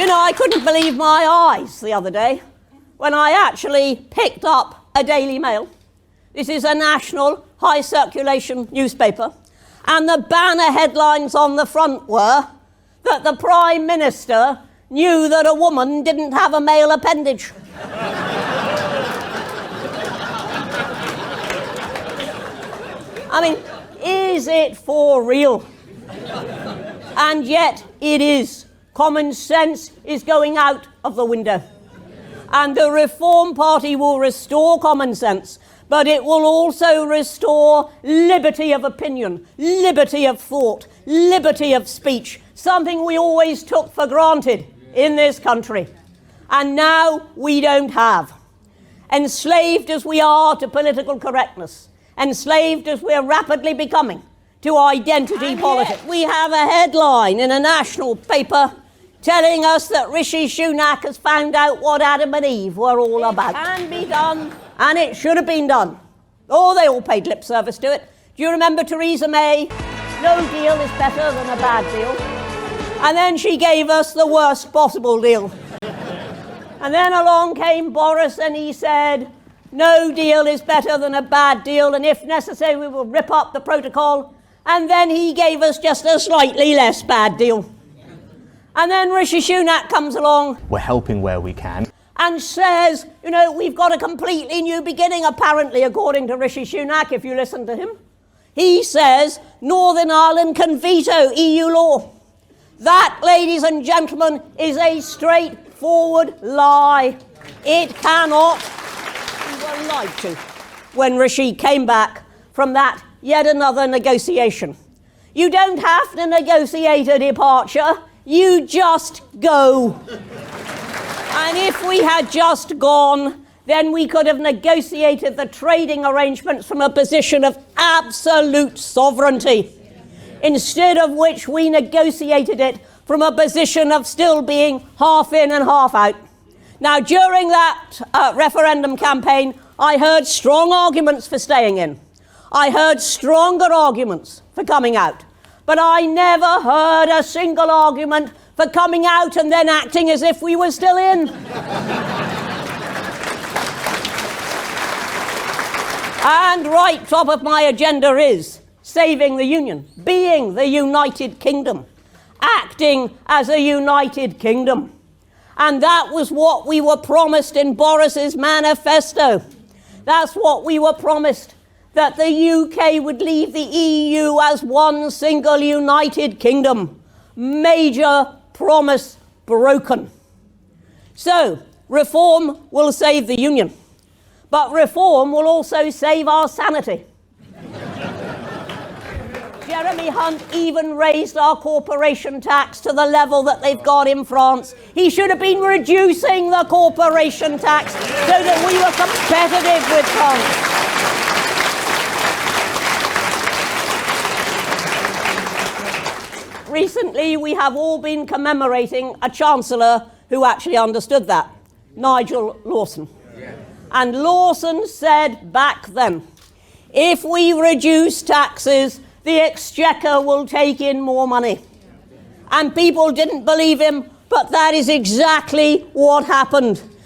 You know, I couldn't believe my eyes the other day when I actually picked up a Daily Mail. This is a national high circulation newspaper, and the banner headlines on the front were that the Prime Minister knew that a woman didn't have a male appendage. I mean, is it for real? And yet it is. Common sense is going out of the window. And the Reform Party will restore common sense, but it will also restore liberty of opinion, liberty of thought, liberty of speech, something we always took for granted in this country. And now we don't have. Enslaved as we are to political correctness, enslaved as we're rapidly becoming to identity politics. We have a headline in a national paper telling us that Rishi Sunak has found out what Adam and Eve were all about. It can be done, and it should have been done. Oh, they all paid lip service to it. Do you remember Theresa May? No deal is better than a bad deal. And then she gave us the worst possible deal. And then along came Boris and he said, no deal is better than a bad deal, and if necessary we will rip up the protocol. And then he gave us just a slightly less bad deal. And then Rishi Sunak comes along. We're helping where we can. And says, you know, we've got a completely new beginning, apparently, according to Rishi Sunak, if you listen to him. He says Northern Ireland can veto EU law. That, ladies and gentlemen, is a straightforward lie. It cannot. We were lied to when Rishi came back from that yet another negotiation. You don't have to negotiate a departure. You just go. And if we had just gone, then we could have negotiated the trading arrangements from a position of absolute sovereignty, instead of which we negotiated it from a position of still being half in and half out. Now, during that referendum campaign, I heard strong arguments for staying in. I heard stronger arguments for coming out. But I never heard a single argument for coming out and then acting as if we were still in. And right top of my agenda is saving the Union, being the United Kingdom, acting as a United Kingdom. And that was what we were promised in Boris's manifesto. That's what we were promised, that the UK would leave the EU as one single United Kingdom. Major promise broken. So, reform will save the Union, but reform will also save our sanity. Jeremy Hunt even raised our corporation tax to the level that they've got in France. He should have been reducing the corporation tax so that we were competitive with France. Recently, we have all been commemorating a Chancellor who actually understood that, Nigel Lawson. And Lawson said back then, if we reduce taxes, the Exchequer will take in more money. And people didn't believe him, but that is exactly what happened.